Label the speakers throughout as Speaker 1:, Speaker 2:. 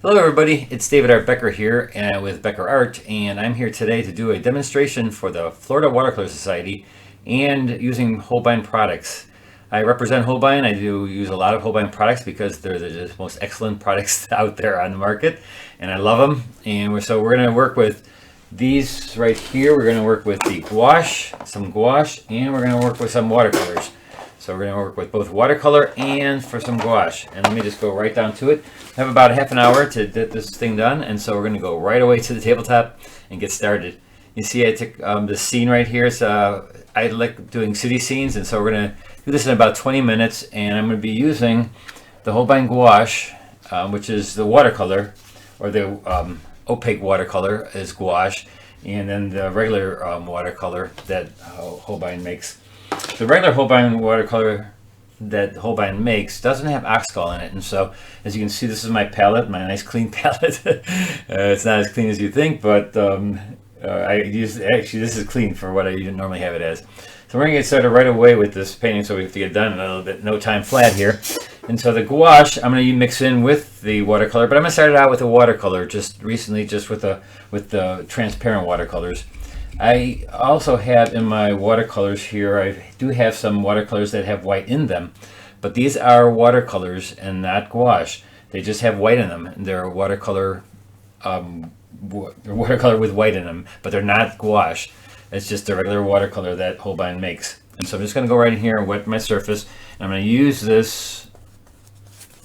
Speaker 1: Hello everybody, it's David Art Becker here with Becker Art, and I'm here today to do a demonstration for the Florida Watercolor Society and using Holbein products. I represent Holbein. I do use a lot of Holbein products because they're the most excellent products out there on the market, and I love them. And so we're going to work with these right here. We're going to work with the gouache, some gouache, and we're going to work with some watercolors. So we're going to work with both watercolor and for some gouache. And let me just go right down to it. I have about half an hour to get this thing done, and so we're going to go right away to the tabletop and get started. You see I took the scene right here. So I like doing city scenes, and so we're going to do this in about 20 minutes. And I'm going to be using the Holbein gouache, which is the watercolor, or the opaque watercolor is gouache, and then the regular watercolor that Holbein makes. The regular Holbein watercolor that Holbein makes doesn't have oxcal in it, and so as you can see, this is my palette, my nice clean palette. It's not as clean as you think, but actually this is clean for what I normally have it as. So we're going to get started right away with this painting, so we have to get done in a little bit, no time flat here. And so the gouache I'm going to mix in with the watercolor, but I'm going to start it out with the watercolor just with the transparent watercolors. I also have in my watercolors here, I do have some watercolors that have white in them, but these are watercolors and not gouache. They just have white in them, and they're watercolor with white in them, but they're not gouache. It's just the regular watercolor that Holbein makes. And so I'm just going to go right in here and wet my surface, and I'm going to use this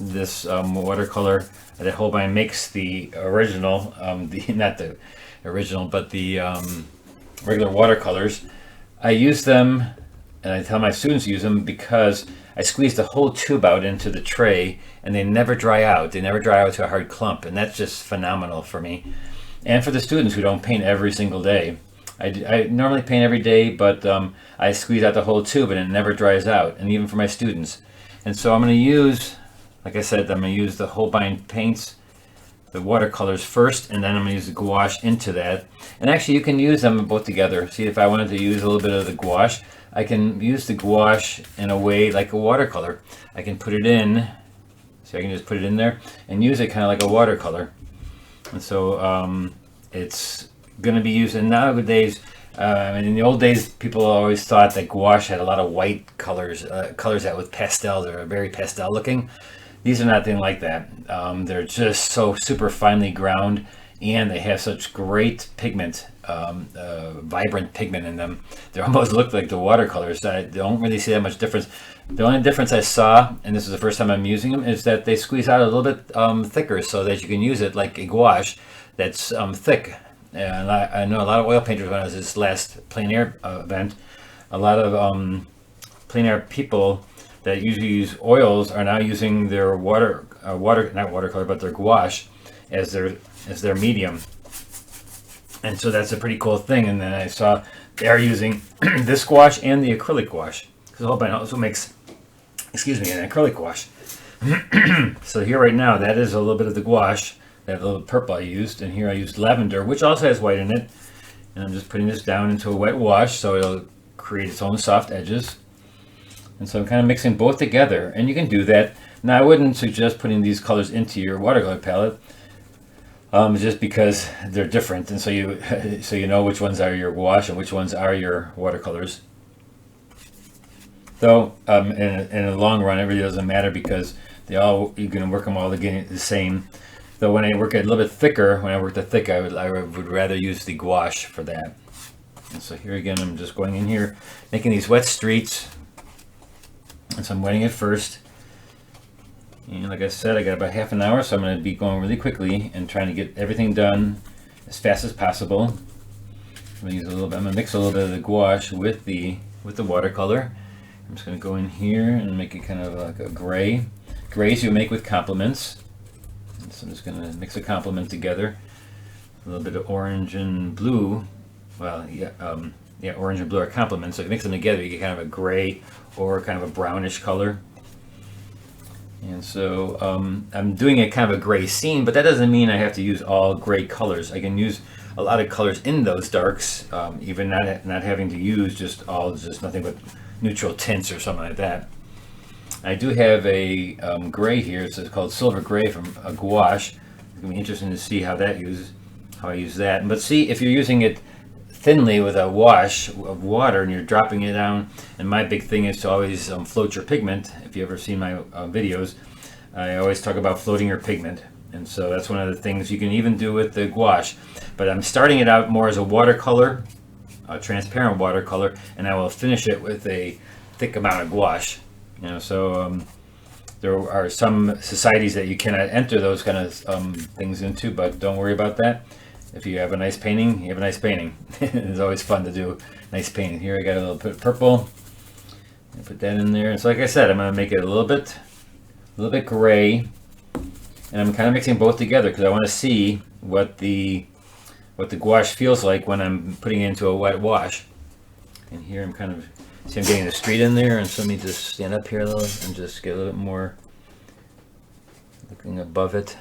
Speaker 1: watercolor that Holbein makes, the original, not the original, but the regular watercolors. I use them, and I tell my students to use them because I squeeze the whole tube out into the tray and they never dry out. They never dry out to a hard clump, and that's just phenomenal for me. And for the students who don't paint every single day. I normally paint every day, but I squeeze out the whole tube and it never dries out, and even for my students. And so I'm going to use, like I said, I'm going to use the Holbein paints, the watercolors first, and then I'm going to use the gouache into that. And actually you can use them both together. See, if I wanted to use a little bit of the gouache, I can use the gouache in a way like a watercolor. I can put it in, so I can just put it in there and use it kind of like a watercolor. And so it's going to be used. And nowadays, in the old days, people always thought that gouache had a lot of white colors, colors that with pastel, they're very pastel looking. These are nothing like that. They're just so super finely ground, and they have such great pigment, vibrant pigment in them. They almost look like the watercolors. I don't really see that much difference. The only difference I saw, and this is the first time I'm using them, is that they squeeze out a little bit thicker so that you can use it like a gouache that's thick. And I know a lot of oil painters, when I was at this last plein air event, a lot of plein air people that usually use oils are now using their not watercolor, but their gouache as their medium. And so that's a pretty cool thing. And then I saw they're using this gouache and the acrylic gouache, because Holbein also makes, an acrylic gouache. So here right now, that is a little bit of the gouache, that little purple I used, and here I used lavender, which also has white in it. And I'm just putting this down into a wet wash so it'll create its own soft edges. And so I'm kind of mixing both together, and you can do that. Now I wouldn't suggest putting these colors into your watercolor palette, just because they're different, and so you know which ones are your gouache and which ones are your watercolors. Though in the long run, it really doesn't matter because you can work them all again the same. Though when I work it a little bit thicker, I would rather use the gouache for that. And so here again, I'm just going in here, making these wet streets. And so I'm wetting it first. And like I said, I got about half an hour, so I'm going to be going really quickly and trying to get everything done as fast as possible. I'm going to mix a little bit of the gouache with the watercolor. I'm just going to go in here and make it kind of like a gray. Grays you make with complements. And so I'm just going to mix a complement together. A little bit of orange and blue. Well, yeah, orange and blue are complements. So if you mix them together, you get kind of a gray or kind of a brownish color. And so I'm doing a kind of a gray scene, but that doesn't mean I have to use all gray colors. I can use a lot of colors in those darks, even not having to use just nothing but neutral tints or something like that. I do have a gray here. It's called silver gray from a gouache. gonna be interesting to see how I use that. But see, if you're using it thinly with a wash of water and you're dropping it down, and my big thing is to always float your pigment. If you ever seen my videos, I always talk about floating your pigment, and so that's one of the things you can even do with the gouache. But I'm starting it out more as a watercolor, a transparent watercolor, and I will finish it with a thick amount of gouache. You know, so there are some societies that you cannot enter those kind of things into, but don't worry about that. If you have a nice painting, you have a nice painting. It's always fun to do nice painting. Here I got a little bit of purple. Put that in there. And so like I said, I'm going to make it a little bit gray. And I'm kind of mixing both together because I want to see what the gouache feels like when I'm putting it into a wet wash. And here I'm kind of, see, I'm getting the street in there, and so let me just stand up here a little and just get a little bit more looking above it.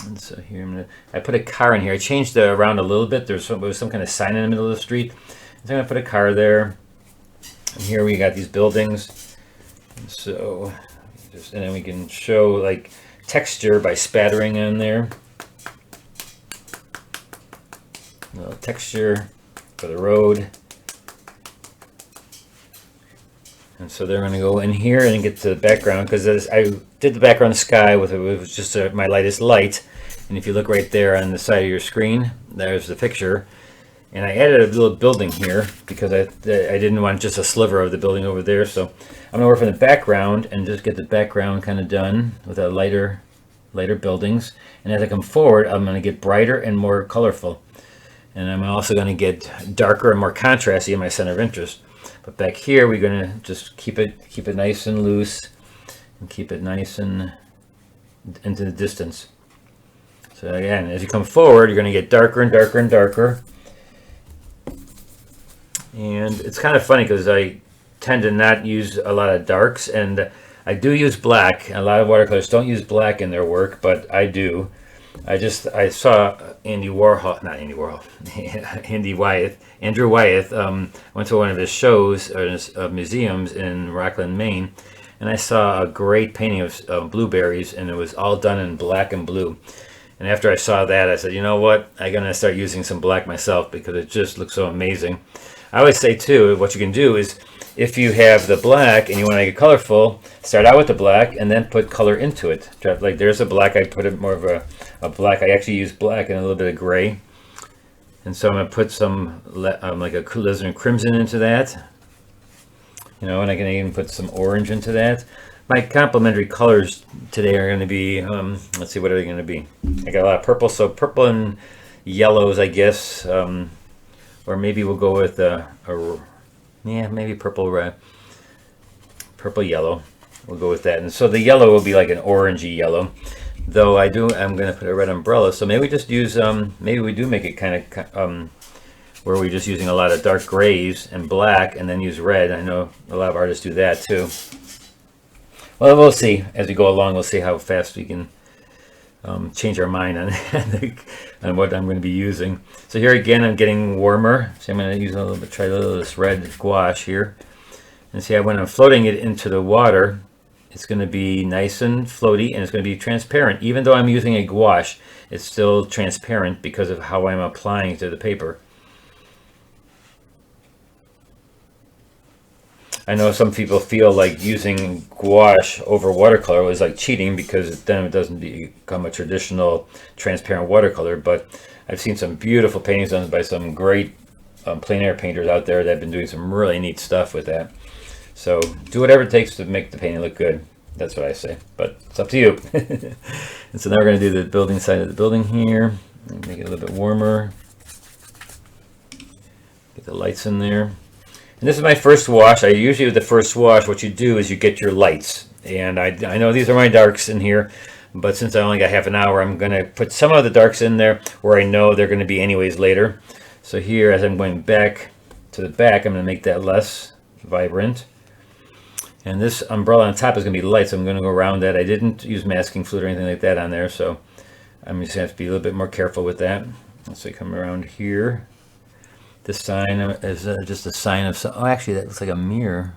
Speaker 1: And so here I put a car in here. I changed it around a little bit. There was some kind of sign in the middle of the street. So I'm gonna put a car there. And here we got these buildings. And so and then we can show like texture by spattering on there. A little texture for the road. And so they're going to go in here and get to the background, because I did the background sky with it was just my lightest light. And if you look right there on the side of your screen, there's the picture. And I added a little building here because I didn't want just a sliver of the building over there. So I'm going to work from the background and just get the background kind of done with a lighter buildings. And as I come forward, I'm going to get brighter and more colorful. And I'm also going to get darker and more contrasty in my center of interest. But back here, we're going to just keep it nice and loose, and keep it nice and into the distance. So again, as you come forward, you're going to get darker and darker and darker. And it's kind of funny because I tend to not use a lot of darks, and I do use black. A lot of watercolors don't use black in their work, but I do. I saw Andrew Wyeth went to one of his shows of museums in Rockland, Maine, and I saw a great painting of blueberries, and it was all done in black and blue. And after I saw that, I said, you know what, I'm gonna start using some black myself because it just looks so amazing. I always say too, what you can do is, if you have the black and you want to make it colorful, start out with the black and then put color into it. Like there's a black, I put it more of a black. I actually use black and a little bit of gray. And so I'm going to put some like a alizarin crimson into that. You know, and I can even put some orange into that. My complementary colors today are going to be, let's see, what are they going to be? I got a lot of purple, so purple and yellows, I guess. Or maybe we'll go with maybe purple yellow. We'll go with that. And so the yellow will be like an orangey yellow. Though I'm going to put a red umbrella. So maybe we just use maybe we do make it kind of where we're just using a lot of dark grays and black and then use red. I know a lot of artists do that too. Well, we'll see as we go along. We'll see how fast we can change our mind on what I'm going to be using. So here again, I'm getting warmer. So I'm going to use try a little of this red gouache here. And see, when I'm floating it into the water, it's going to be nice and floaty, and it's going to be transparent. Even though I'm using a gouache, it's still transparent because of how I'm applying to the paper. I know some people feel like using gouache over watercolor was like cheating because then it doesn't become a traditional transparent watercolor, but I've seen some beautiful paintings done by some great plein air painters out there that have been doing some really neat stuff with that. So do whatever it takes to make the painting look good. That's what I say, but it's up to you. And so now we're going to do the building side of the building here. Make it a little bit warmer. Get the lights in there. And this is my first wash. Usually with the first wash, what you do is you get your lights. And I know these are my darks in here, but since I only got half an hour, I'm going to put some of the darks in there where I know they're going to be anyways later. So here, as I'm going back to the back, I'm going to make that less vibrant. And this umbrella on top is going to be light, so I'm going to go around that. I didn't use masking fluid or anything like that on there, so I'm just going to have to be a little bit more careful with that. So I come around here. This sign is just a sign of some, oh, actually that looks like a mirror.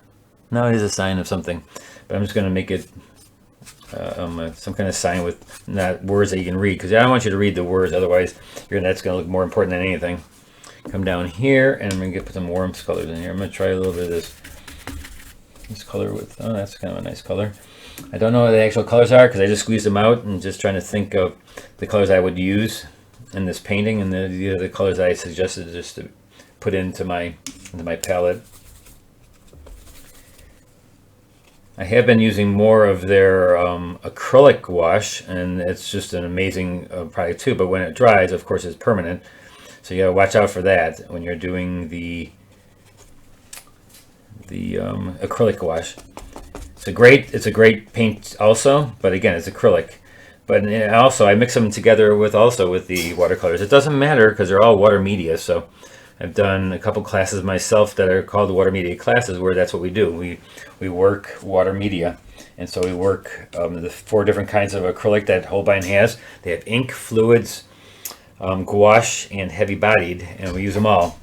Speaker 1: No, it is a sign of something, but I'm just going to make it some kind of sign with not words that you can read, because I don't want you to read the words, otherwise that's going to look more important than anything. Come down here, and I'm going to put some warmth colors in here. I'm going to try a little bit of this color with, oh, that's kind of a nice color. I don't know what the actual colors are because I just squeezed them out and just trying to think of the colors I would use in this painting, and these are the colors I suggested just to put into my palette. I have been using more of their acrylic wash, and it's just an amazing product too, but when it dries, of course, it's permanent. So you gotta watch out for that when you're doing the acrylic wash. It's a great paint also, but again, it's acrylic. But also, I mix them together with the watercolors. It doesn't matter because they're all water media. So I've done a couple classes myself that are called water media classes, where that's what we do. We work water media, and so we work the 4 different kinds of acrylic that Holbein has. They have ink, fluids, gouache, and heavy bodied, and we use them all.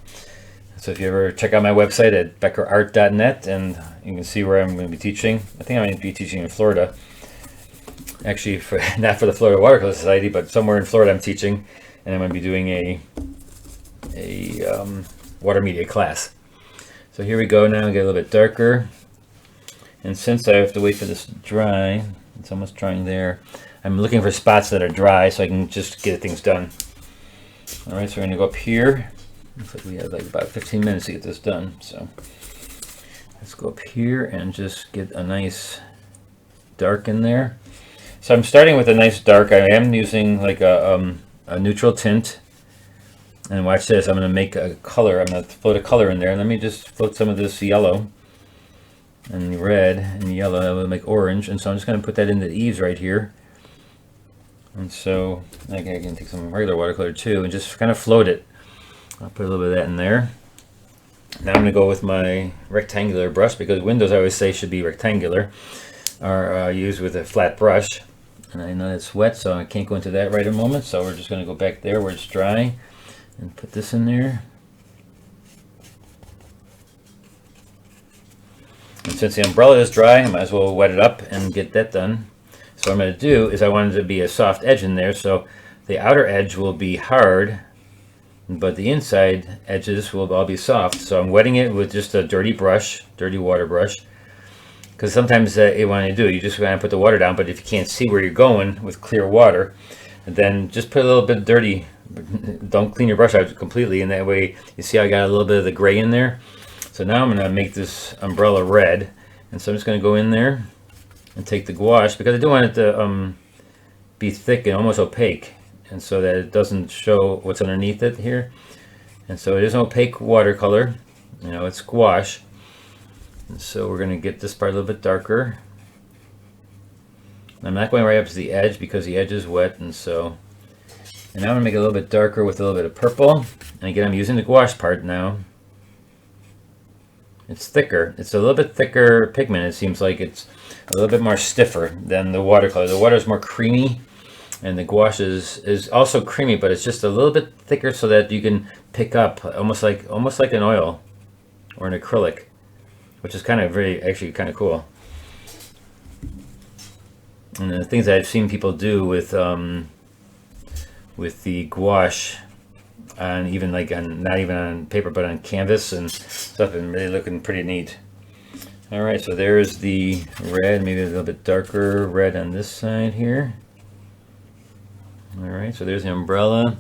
Speaker 1: So if you ever check out my website at beckerart.net, and you can see where I'm going to be teaching. I think I'm going to be teaching in Florida. Actually, not for the Florida Watercolor Society, but somewhere in Florida I'm teaching, and I'm going to be doing a water media class. So here we go now, get a little bit darker. And since I have to wait for this to dry, it's almost drying there, I'm looking for spots that are dry so I can just get things done. All right, so we're going to go up here. Looks like we have like about 15 minutes to get this done. So let's go up here and just get a nice dark in there. So I'm starting with a nice dark. I am using like a neutral tint. And watch this, I'm going to make a color. I'm going to float a color in there. And let me just float some of this yellow and red and yellow. I will make orange. And so I'm just going to put that in the eaves right here. And so I can take some regular watercolor too and just kind of float it. I'll put a little bit of that in there. Now I'm going to go with my rectangular brush, because windows I always say should be rectangular, or used with a flat brush. And I know it's wet, so I can't go into that right at the moment. So we're just going to go back there where it's dry and put this in there. And since the umbrella is dry, I might as well wet it up and get that done. So what I'm going to do is I wanted to be a soft edge in there, so the outer edge will be hard, but the inside edges will all be soft. So I'm wetting it with just a dirty water brush, because sometimes what you want to do, you just want to put the water down, but if you can't see where you're going with clear water, then just put a little bit of dirty, don't clean your brush out completely, and that way you see I got a little bit of the gray in there. So now I'm going to make this umbrella red, and so I'm just going to go in there and take the gouache, because I do want it to be thick and almost opaque, and so that it doesn't show what's underneath it here. And so it is an opaque watercolor, it's gouache. And so we're going to get this part a little bit darker. I'm not going right up to the edge because the edge is wet, and now I'm going to make it a little bit darker with a little bit of purple. And again, I'm using the gouache part now. It's thicker. It's a little bit thicker pigment. It seems like it's a little bit more stiffer than the watercolor. The water is more creamy, and the gouache is also creamy, but it's just a little bit thicker so that you can pick up almost like an oil or an acrylic, which is actually kind of cool. And the things that I've seen people do with the gouache, and even not even on paper but on canvas and stuff, and really looking pretty neat. All right, so there's the red, maybe a little bit darker red on this side here. All right, so there's the umbrella.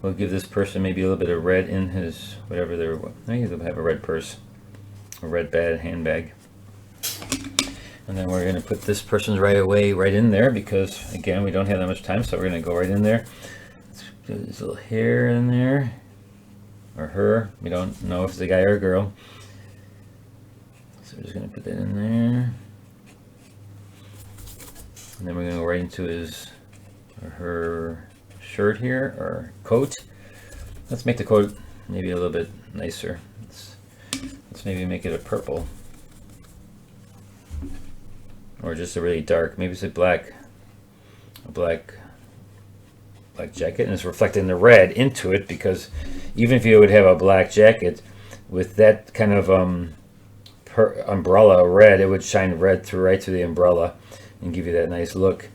Speaker 1: We'll give this person maybe a little bit of red in his whatever he'll have a red purse, a red handbag. And then we're going to put this person's right in there, because again, we don't have that much time, so we're going to go right in there. Let's do this little hair in there, or her. We don't know if it's a guy or a girl. So we're just going to put that in there. And then we're going to go right into his or her shirt here, or coat. Let's make the coat maybe a little bit nicer. Let's maybe make it a purple, or just a really dark, maybe it's a black jacket, and it's reflecting the red into it, because even if you would have a black jacket with that kind of umbrella red, it would shine red right through the umbrella, and give you that nice look.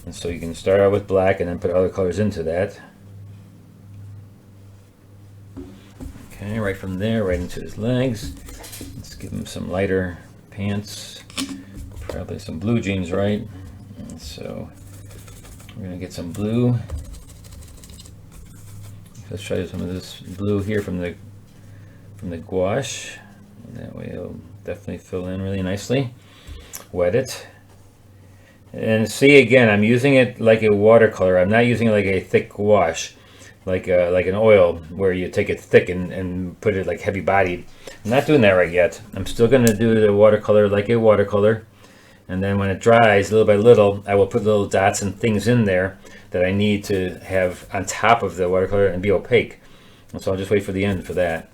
Speaker 1: And so you can start out with black and then put other colors into that. Okay, right from there, right into his legs. Let's give him some lighter pants, probably some blue jeans, right? And so we're gonna get some blue. Let's try some of this blue here from the gouache. And that way it'll definitely fill in really nicely. Wet it. And see, again, I'm using it like a watercolor. I'm not using it like a thick gouache, like an oil where you take it thick and put it like heavy bodied. I'm not doing that right yet. I'm still going to do the watercolor like a watercolor. And then when it dries, little by little, I will put little dots and things in there that I need to have on top of the watercolor and be opaque. And so I'll just wait for the end for that.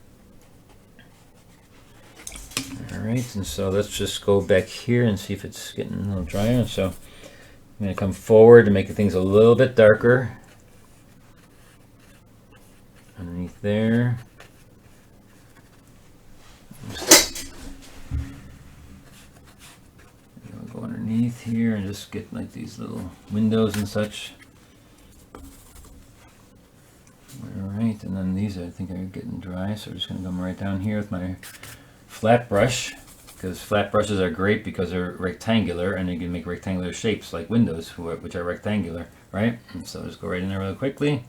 Speaker 1: All right, and so let's just go back here and see if it's getting a little drier. So I'm going to come forward and make things a little bit darker underneath there. I'll go underneath here and just get like these little windows and such. All right, and then these I think are getting dry, so I'm just going to come right down here with my flat brush, because flat brushes are great because they're rectangular and you can make rectangular shapes like windows, which are rectangular, right? And so just go right in there really quickly.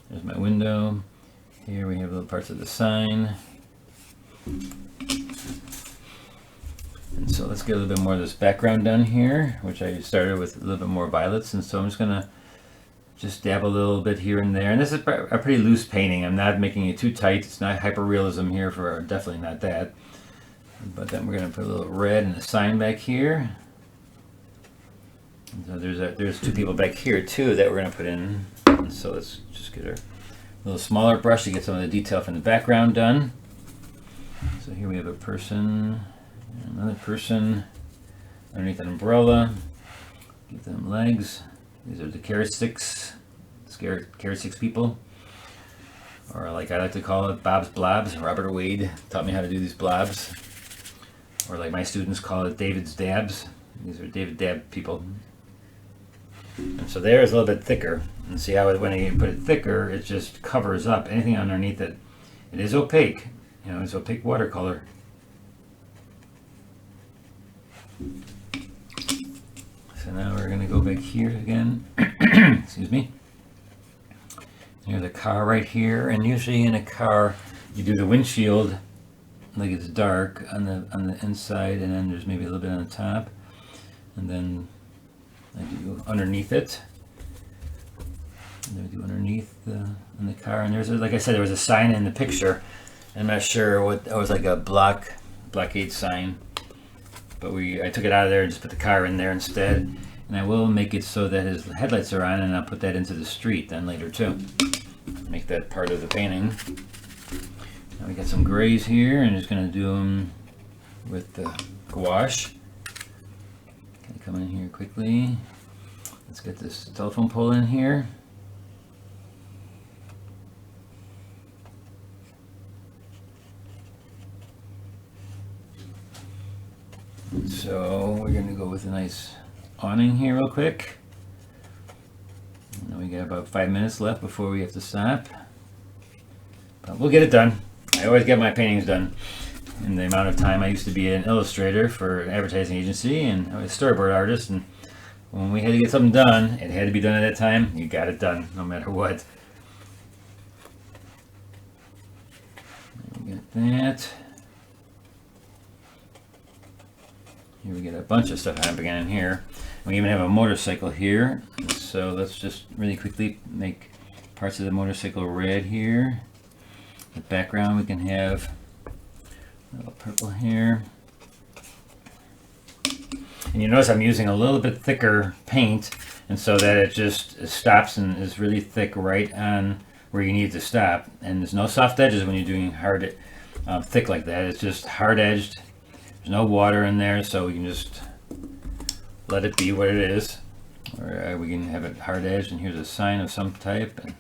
Speaker 1: There's my window. Here we have little parts of the sign. And so let's get a little bit more of this background done here, which I started with a little bit more violets. And so I'm just gonna just dab a little bit here and there. And this is a pretty loose painting. I'm not making it too tight. It's not hyper-realism here, for definitely not that. But then we're going to put a little red and a sign back here. And so there's two people back here too that we're going to put in. And so let's just get a little smaller brush to get some of the detail from the background done. So here we have a person, another person underneath an umbrella. Give them legs. These are the carrot sticks people. Or like I like to call it, Bob's Blobs. Robert Wade taught me how to do these blobs. Or like my students call it, David's Dabs. These are David Dab people. And so there is a little bit thicker. And see how when you put it thicker, it just covers up anything underneath it. It is opaque. You know, it's opaque watercolor. So now we're going to go back here again. Excuse me. There's a car right here, and usually in a car you do the windshield like it's dark on the inside, and then there's maybe a little bit on the top, and then I do underneath it. And then I do underneath in the car, and there's like I said, there was a sign in the picture. I'm not sure what it was, like a blockade sign, but I took it out of there and just put the car in there instead. And I will make it so that his headlights are on, and I'll put that into the street then later too. Make that part of the painting. Now we got some grays here, and just going to do them with the gouache. Okay, come in here quickly. Let's get this telephone pole in here. So we're going to go with a nice awning here real quick. And we got about 5 minutes left before we have to stop. But we'll get it done. I always get my paintings done in the amount of time. I used to be an illustrator for an advertising agency, and I was a storyboard artist, and when we had to get something done, it had to be done at that time. You got it done no matter what. We got that. Here we get a bunch of stuff happening in here. We even have a motorcycle here. So let's just really quickly make parts of the motorcycle red here. The background we can have a little purple here. And you notice I'm using a little bit thicker paint, and so that it just stops and is really thick right on where you need to stop. And there's no soft edges when you're doing hard, thick like that. It's just hard edged. There's no water in there, so we can just let it be what it is. Or we can have it hard edged, and here's a sign of some type. And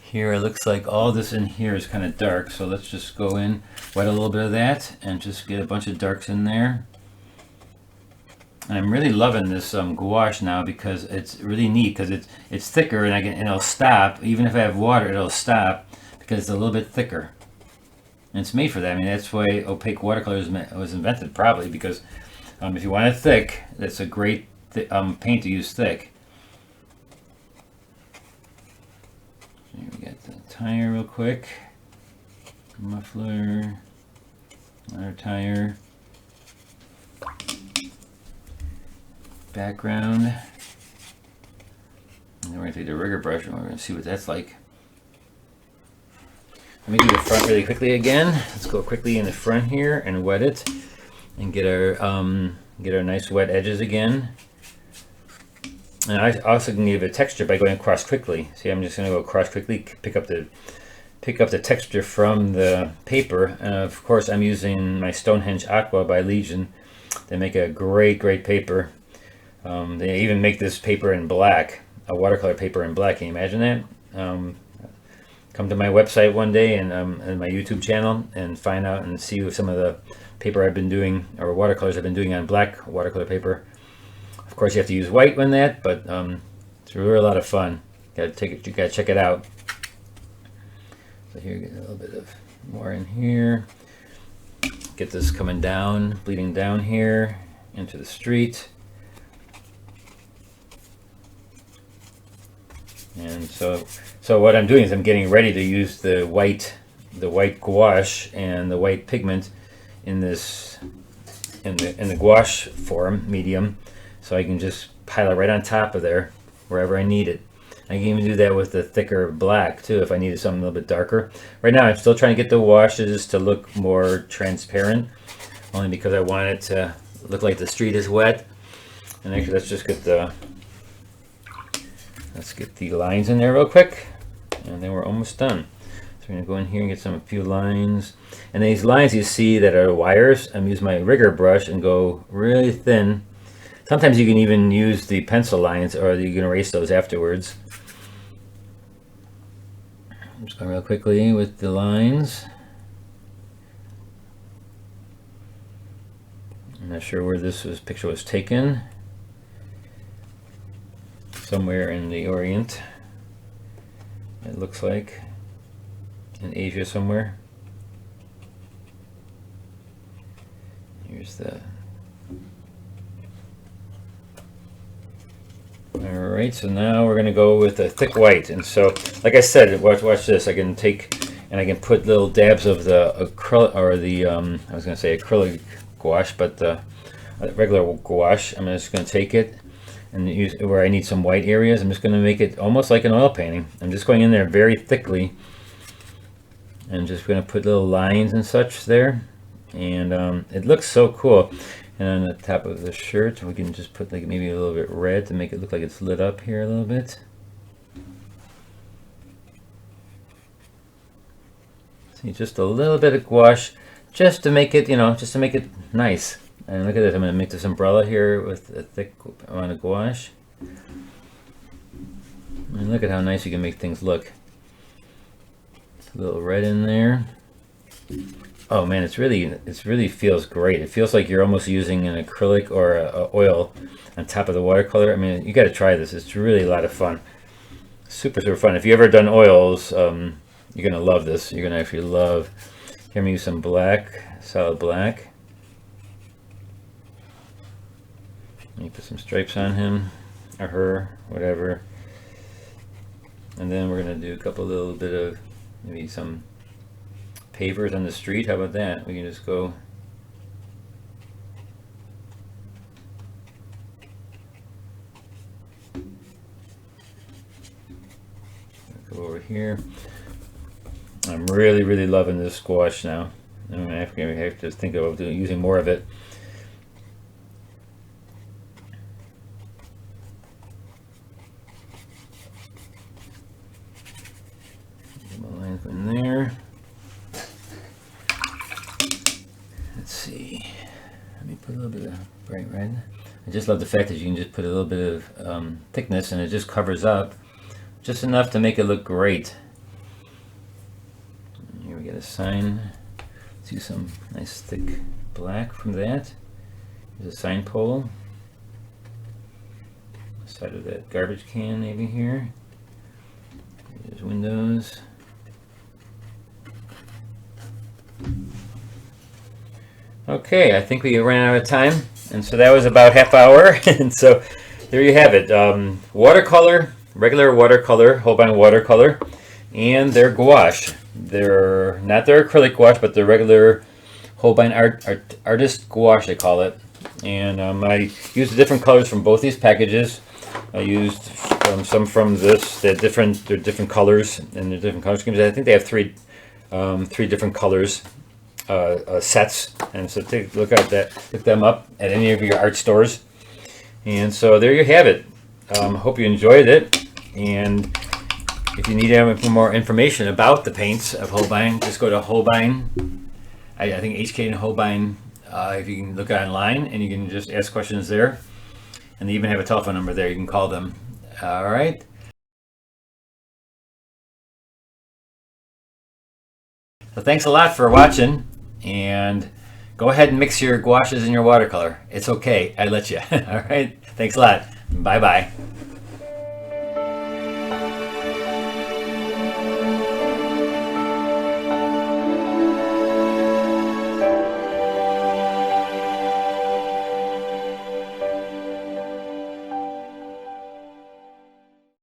Speaker 1: here it looks like all this in here is kind of dark, so let's just go in, wet a little bit of that, and just get a bunch of darks in there. I'm really loving this gouache now because it's really neat because it's thicker and it'll stop even if I have water. It'll stop because it's a little bit thicker. And it's made for that. I mean, that's why opaque watercolor was invented, probably because if you want it thick, that's a great paint to use thick. Here we get the tire real quick. Muffler, another tire. Background, and then we're going to take the rigger brush and we're going to see what that's like. Let me do the front really quickly again. Let's go quickly in the front here and wet it and get our nice wet edges again. And I also can give it texture by going across quickly. See, I'm just going to go across quickly, pick up the texture from the paper. And of course, I'm using my Stonehenge Aqua by Legion. They make a great paper. They even make this paper in black, a watercolor paper in black. Can you imagine that? Come to my website one day and my YouTube channel and find out and see some of the paper I've been doing, or watercolors I've been doing on black watercolor paper. Of course, you have to use white when that, but it's really a lot of fun. You gotta check it out. So here, get a little bit of more in here. Get this coming down, bleeding down here into the street. And so what I'm doing is I'm getting ready to use the white gouache and the white pigment in the gouache form medium, so I can just pile it right on top of there wherever I need it. I can even do that with the thicker black too if I needed something a little bit darker. Right now I'm still trying to get the washes to look more transparent, only because I want it to look like the street is wet. And actually, let's get the lines in there real quick, and then we're almost done. So we're gonna go in here and get a few lines. And these lines you see that are wires, I'm using my rigger brush and go really thin. Sometimes you can even use the pencil lines, or you can erase those afterwards. I'm just going real quickly with the lines. I'm not sure where this picture was taken. Somewhere in the Orient, it looks like, in Asia somewhere. Here's the. Alright, so now we're going to go with a thick white. And so, like I said, watch this. I can take and I can put little dabs of the acrylic, or the, I was going to say acrylic gouache, but the regular gouache. I'm just going to take it and use where I need some white areas. I'm just going to make it almost like an oil painting. I'm just going in there very thickly and just going to put little lines and such there. And it looks so cool. And on the top of the shirt, we can just put like maybe a little bit red to make it look like it's lit up here a little bit. See, just a little bit of gouache, just to make it, just to make it nice. And look at this, I'm going to make this umbrella here with a thick amount of gouache. And look at how nice you can make things look. A little red in there. Oh man, it really feels great. It feels like you're almost using an acrylic or a oil on top of the watercolor. I mean, you got to try this. It's really a lot of fun. Super fun. If you ever done oils, you're gonna love this. You're gonna actually love. Here, I'm gonna use some black, solid black. Let me put some stripes on him or her, whatever. And then we're gonna do a couple little bit of maybe some pavers on the street. How about that? We can just go over here. I'm really loving this gouache now. I'm gonna have to think of using more of it. Get my lines in there. Let's see. Let me put a little bit of bright red. I just love the fact that you can just put a little bit of thickness and it just covers up just enough to make it look great. Here we get a sign. Let's use some nice thick black from that. There's a sign pole. outside of that garbage can maybe here. There's windows. Okay, I think we ran out of time, and so that was about half hour. And so there you have it. Watercolor, regular watercolor, Holbein watercolor, and their gouache. They're not their acrylic gouache, but their regular Holbein artist gouache, they call it. And I used the different colors from both these packages. I used some from this. They're different colors, and they're different color schemes. I think they have three different colors sets. And so take a look at that. Look them up at any of your art stores. And so there you have it. Hope you enjoyed it. And if you need any more information about the paints of Holbein, just go to Holbein. I think HK and Holbein. If you can look online, and you can just ask questions there. And they even have a telephone number there. You can call them. All right. So thanks a lot for watching. And go ahead and mix your gouaches and your watercolor. It's okay. I let you. All right. Thanks a lot. Bye-bye.